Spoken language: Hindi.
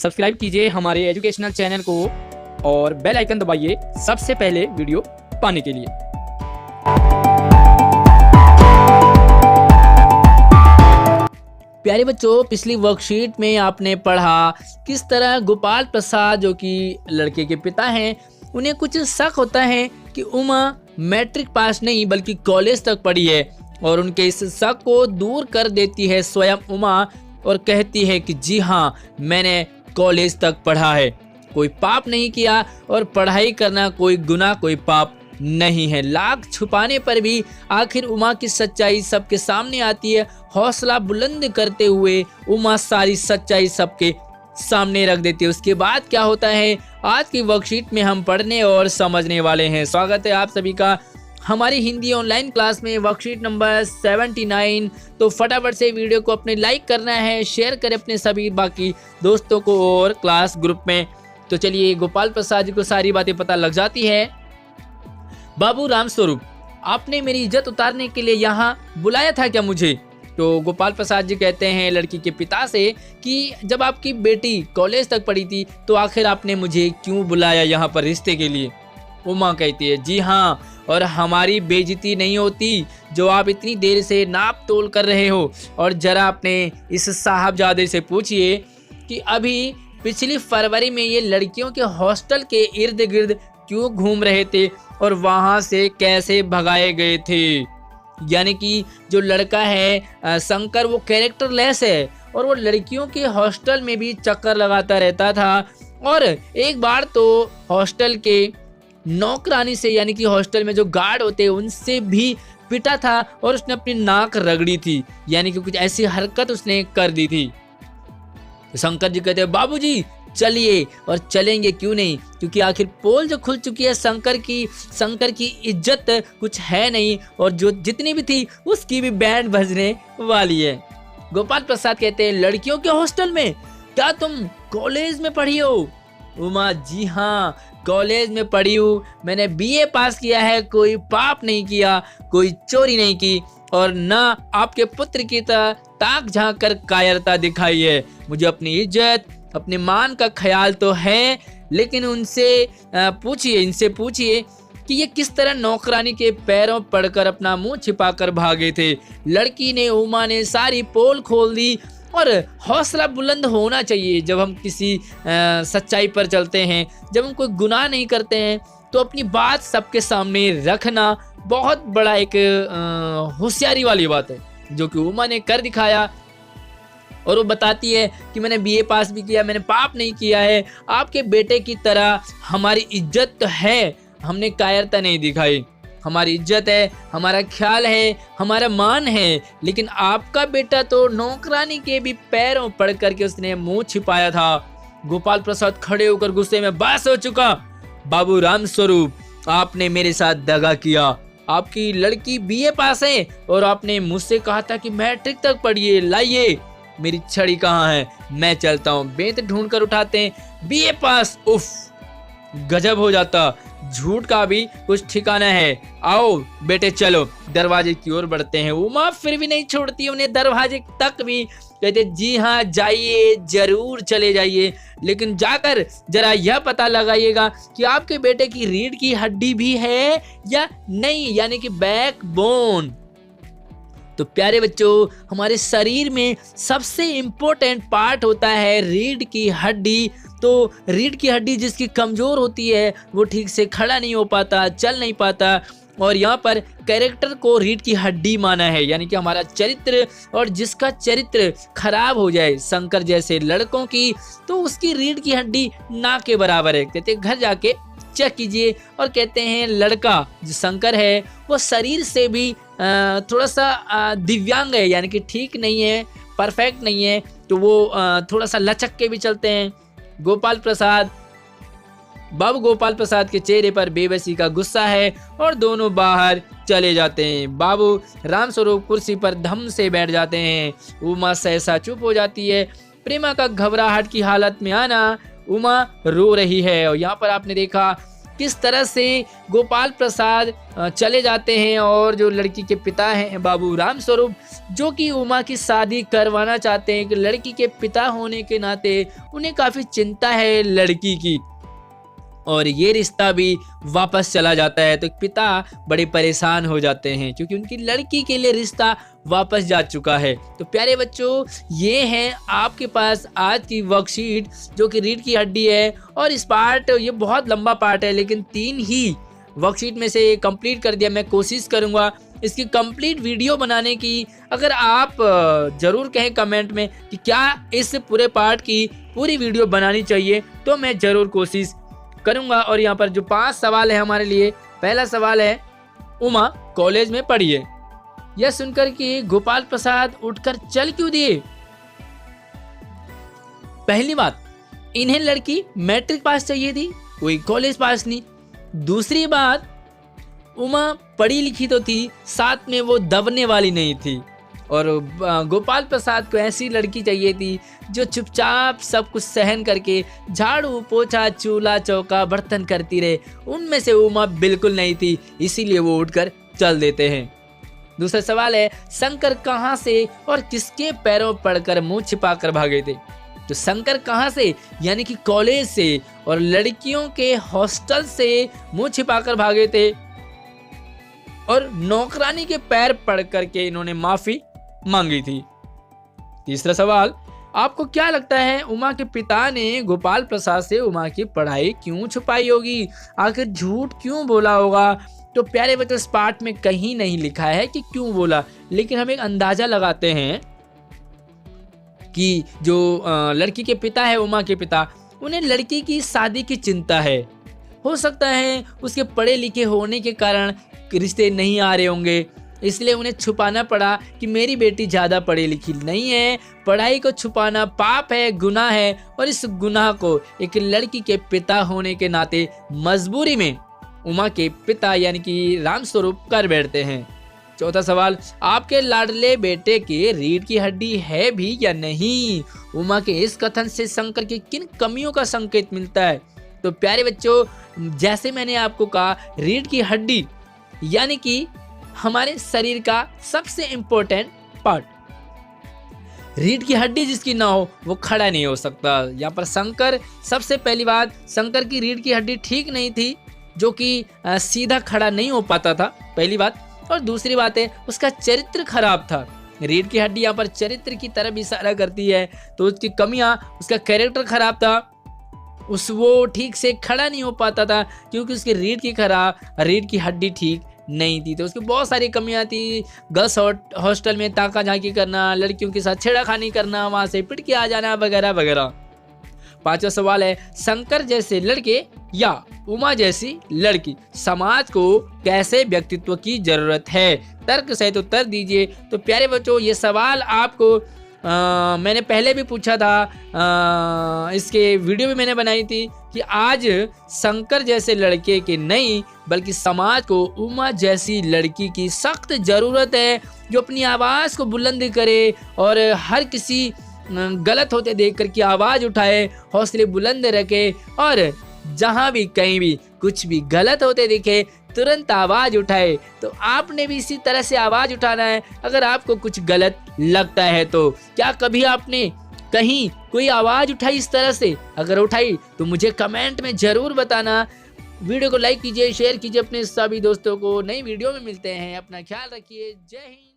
सब्सक्राइब कीजिए हमारे एजुकेशनल चैनल को और बेल आइकन दबाइए सबसे पहले वीडियो पाने के लिए। प्यारे बच्चों, पिछली वर्कशीट में आपने पढ़ा किस तरह गोपाल प्रसाद जो कि लड़के के पिता हैं, उन्हें कुछ शक होता है कि उमा मैट्रिक पास नहीं बल्कि कॉलेज तक पढ़ी है और उनके इस शक को दूर कर देती है स्वयं उमा और कहती है कि जी हाँ, मैंने कॉलेज तक पढ़ा है, कोई पाप नहीं किया और पढ़ाई करना कोई गुनाह कोई पाप नहीं है। लाख छुपाने पर भी आखिर उमा की सच्चाई सबके सामने आती है। हौसला बुलंद करते हुए उमा सारी सच्चाई सबके सामने रख देती है। उसके बाद क्या होता है आज की वर्कशीट में हम पढ़ने और समझने वाले हैं। स्वागत है आप सभी का हमारी हिंदी ऑनलाइन क्लास में, वर्कशीट नंबर 79। तो फटाफट से वीडियो को अपने लाइक करना है, शेयर करें अपने सभी बाकी दोस्तों को और क्लास ग्रुप में। तो चलिए, गोपाल प्रसाद जी को सारी बातें पता लग जाती है। बाबू रामस्वरूप, आपने मेरी इज्जत उतारने के लिए यहाँ बुलाया था क्या मुझे? तो गोपाल प्रसाद जी कहते हैं लड़की के पिता से कि जब आपकी बेटी कॉलेज तक पढ़ी थी तो आखिर आपने मुझे क्यों बुलाया यहाँ पर रिश्ते के लिए? उमा कहती है जी हाँ, और हमारी बेइज्जती नहीं होती जो आप इतनी देर से नाप तोल कर रहे हो। और जरा अपने इस साहबजादे से पूछिए कि अभी पिछली फरवरी में ये लड़कियों के हॉस्टल के इर्द गिर्द क्यों घूम रहे थे और वहां से कैसे भगाए गए थे। यानी कि जो लड़का है शंकर, वो कैरेक्टरलेस है और वो लड़कियों के हॉस्टल में भी चक्कर लगाता रहता था। और एक बार तो हॉस्टल के नौकरानी से, यानी कि हॉस्टल में जो गार्ड होते हैं उनसे भी पिटा था और उसने अपनी नाक रगड़ी थी, यानी कि कुछ ऐसी हरकत उसने कर दी थी। तो शंकर जी कहते हैं बाबूजी चलिए, और चलेंगे क्यों नहीं, क्योंकि आखिर पोल जो खुल चुकी है शंकर की इज्जत कुछ है नहीं और जो जितनी भी थी उसकी भी बैंड बजने वाली है। गोपाल प्रसाद कहते हैं लड़कियों के हॉस्टल में? क्या तुम कॉलेज में पढ़ी हो? उमा जी हाँ, कॉलेज में पढ़ी हूँ, मैंने बीए पास किया है, कोई पाप नहीं किया, कोई चोरी नहीं की और न आपके पुत्र की तरह ताक झांक कर कायरता दिखाई है। मुझे अपनी इज्जत अपने मान का ख्याल तो है, लेकिन इनसे पूछिए कि ये किस तरह नौकरानी के पैरों पड़कर अपना मुंह छिपाकर भागे थे। लड़की ने, उमा ने सारी पोल खोल दी। और हौसला बुलंद होना चाहिए जब हम किसी सच्चाई पर चलते हैं, जब हम कोई गुनाह नहीं करते हैं तो अपनी बात सबके सामने रखना बहुत बड़ा एक होशियारी वाली बात है, जो कि उमा ने कर दिखाया। और वो बताती है कि मैंने बीए पास भी किया, मैंने पाप नहीं किया है, आपके बेटे की तरह हमारी इज्जत तो है, हमने कायरता नहीं दिखाई, हमारी इज्जत है, हमारा ख्याल है, हमारा मान है। लेकिन आपका बेटा तो नौकरानी के भी पैरों पड़ करके उसने मुंह छिपाया था। गोपाल प्रसाद खड़े होकर गुस्से में बस हो चुका। बाबू रामस्वरूप, आपने मेरे साथ दगा किया, आपकी लड़की बीए पास है और आपने मुझसे कहा था कि मैट्रिक तक पढ़िए, लाइए मेरी छड़ी कहाँ है, मैं चलता हूँ। बेंत ढूंढ कर उठाते हैं, बीए पास, उफ, गजब हो जाता, झूठ का भी कुछ ठिकाना है। आओ बेटे चलो। दरवाजे की ओर बढ़ते हैं। उमा फिर भी नहीं छोड़ती उन्हें, दरवाजे तक भी कहते जी हाँ जाइए, जरूर चले जाइए, लेकिन जाकर जरा यह पता लगाइएगा कि आपके बेटे की रीढ़ की हड्डी भी है या नहीं, यानी कि बैकबोन। तो प्यारे बच्चों, हमारे शरीर में सबसे इम्पोर्टेंट पार्ट होता है रीढ़ की हड्डी। तो रीढ़ की हड्डी जिसकी कमजोर होती है वो ठीक से खड़ा नहीं हो पाता, चल नहीं पाता। और यहाँ पर कैरेक्टर को रीढ़ की हड्डी माना है, यानी कि हमारा चरित्र, और जिसका चरित्र खराब हो जाए शंकर जैसे लड़कों की, तो उसकी रीढ़ की हड्डी ना के बराबर है। कहते घर जाके चेक कीजिए। और कहते हैं लड़का जो शंकर है वो शरीर से भी थोड़ा सा दिव्यांग है, यानी कि ठीक नहीं है, परफेक्ट नहीं है, तो वो थोड़ा सा लचक के भी चलते हैं। बाबू गोपाल प्रसाद के चेहरे पर बेबसी का गुस्सा है और दोनों बाहर चले जाते हैं। बाबू रामस्वरूप कुर्सी पर धम से बैठ जाते हैं। उमा सहसा चुप हो जाती है। प्रेमा का घबराहट की हालत में आना, उमा रो रही है। और यहाँ पर आपने देखा किस तरह से गोपाल प्रसाद चले जाते हैं और जो लड़की के पिता हैं बाबू राम स्वरूप, जो कि उमा की शादी करवाना चाहते हैं, कि लड़की के पिता होने के नाते उन्हें काफ़ी चिंता है लड़की की, और ये रिश्ता भी वापस चला जाता है। तो पिता बड़े परेशान हो जाते हैं क्योंकि उनकी लड़की के लिए रिश्ता वापस जा चुका है। तो प्यारे बच्चों, ये है आपके पास आज की वर्कशीट जो कि रीढ़ की हड्डी है, और इस पार्ट ये बहुत लंबा पार्ट है लेकिन 3 ही वर्कशीट में से कंप्लीट कर दिया। मैं कोशिश करूँगा इसकी कंप्लीट वीडियो बनाने की। अगर आप ज़रूर कहें कमेंट में कि क्या इस पूरे पार्ट की पूरी वीडियो बनानी चाहिए, तो मैं ज़रूर कोशिश करूंगा। और यहाँ पर जो 5 सवाल है हमारे लिए, पहला सवाल है, उमा कॉलेज में पढ़ी है। यह सुनकर कि गोपाल प्रसाद उठकर चल क्यों दिए? पहली बात, इन्हें लड़की मैट्रिक पास चाहिए थी, कोई कॉलेज पास नहीं। दूसरी बात, उमा पढ़ी लिखी तो थी, साथ में वो दबने वाली नहीं थी, और गोपाल प्रसाद को ऐसी लड़की चाहिए थी जो चुपचाप सब कुछ सहन करके झाड़ू पोछा चूल्हा चौका बर्तन करती रहे। उनमें से उमा बिल्कुल नहीं थी, इसीलिए वो उठकर चल देते हैं। दूसरा सवाल है, शंकर कहाँ से और किसके पैरों पड़कर मुंह छिपाकर भागे थे? तो शंकर कहाँ से, यानी कि कॉलेज से, और लड़कियों के हॉस्टल से मुंह छिपाकर भागे थे, और नौकरानी के पैर पड़ करके इन्होंने माफी मांगी थी। तीसरा सवाल, आपको क्या लगता है उमा के पिता ने गोपाल प्रसाद से उमा की पढ़ाई क्यों छुपाई होगी? आखिर झूठ क्यों बोला होगा? तो प्यारे बच्चों, इस पार्ट में कहीं नहीं लिखा है कि क्यों बोला, लेकिन हम एक अंदाजा लगाते हैं कि जो लड़की के पिता है, उमा के पिता, उन्हें लड़की की शादी की चिंता है। हो सकता है उसके पढ़े लिखे होने के कारण रिश्ते नहीं आ रहे होंगे, इसलिए उन्हें छुपाना पड़ा कि मेरी बेटी ज़्यादा पढ़ी लिखी नहीं है। पढ़ाई को छुपाना पाप है, गुनाह है, और इस गुनाह को एक लड़की के पिता होने के नाते मजबूरी में उमा के पिता यानी कि राम स्वरूप कर बैठते हैं। चौथा सवाल, आपके लाडले बेटे के रीढ़ की हड्डी है भी या नहीं? उमा के इस कथन से शंकर की किन कमियों का संकेत मिलता है? तो प्यारे बच्चों, जैसे मैंने आपको कहा, रीढ़ की हड्डी यानी कि हमारे शरीर का सबसे इंपॉर्टेंट पार्ट। रीढ़ की हड्डी जिसकी ना हो वो खड़ा नहीं हो सकता। यहाँ पर शंकर, सबसे पहली बात, शंकर की रीढ़ की हड्डी ठीक नहीं थी, जो कि सीधा खड़ा नहीं हो पाता था, पहली बात। और दूसरी बात है, उसका चरित्र खराब था। रीढ़ की हड्डी यहाँ पर चरित्र की तरफ इशारा करती है, तो उसकी कमियां, उसका कैरेक्टर खराब था, वो ठीक से खड़ा नहीं हो पाता था क्योंकि उसकी रीढ़ की हड्डी ठीक नहीं थी। तो उसकी बहुत सारी कमियां थी। गर्ल्स हॉस्टल में ताका झांकी करना, लड़कियों के साथ छेड़खानी करना, वहां से पिट के आ जाना, वगैरह वगैरह। पांचवा सवाल है, शंकर जैसे लड़के या उमा जैसी लड़की समाज को कैसे व्यक्तित्व की जरूरत है? तर्क सहित उत्तर दीजिए। तो प्यारे बच्चों, ये सवाल आपको मैंने पहले भी पूछा था, इसके वीडियो भी मैंने बनाई थी कि आज शंकर जैसे लड़के की नहीं बल्कि समाज को उमा जैसी लड़की की सख्त ज़रूरत है, जो अपनी आवाज़ को बुलंद करे और हर किसी गलत होते देख कर की आवाज़ उठाए, हौसले बुलंद रखे, और जहाँ भी कहीं भी कुछ भी गलत होते दिखे तुरंत आवाज़ उठाए। तो आपने भी इसी तरह से आवाज़ उठाना है अगर आपको कुछ गलत लगता है। तो क्या कभी आपने कहीं कोई आवाज़ उठाई इस तरह से? अगर उठाई तो मुझे कमेंट में ज़रूर बताना। वीडियो को लाइक कीजिए, शेयर कीजिए अपने सभी दोस्तों को। नई वीडियो में मिलते हैं, अपना ख्याल रखिए। जय हिंद।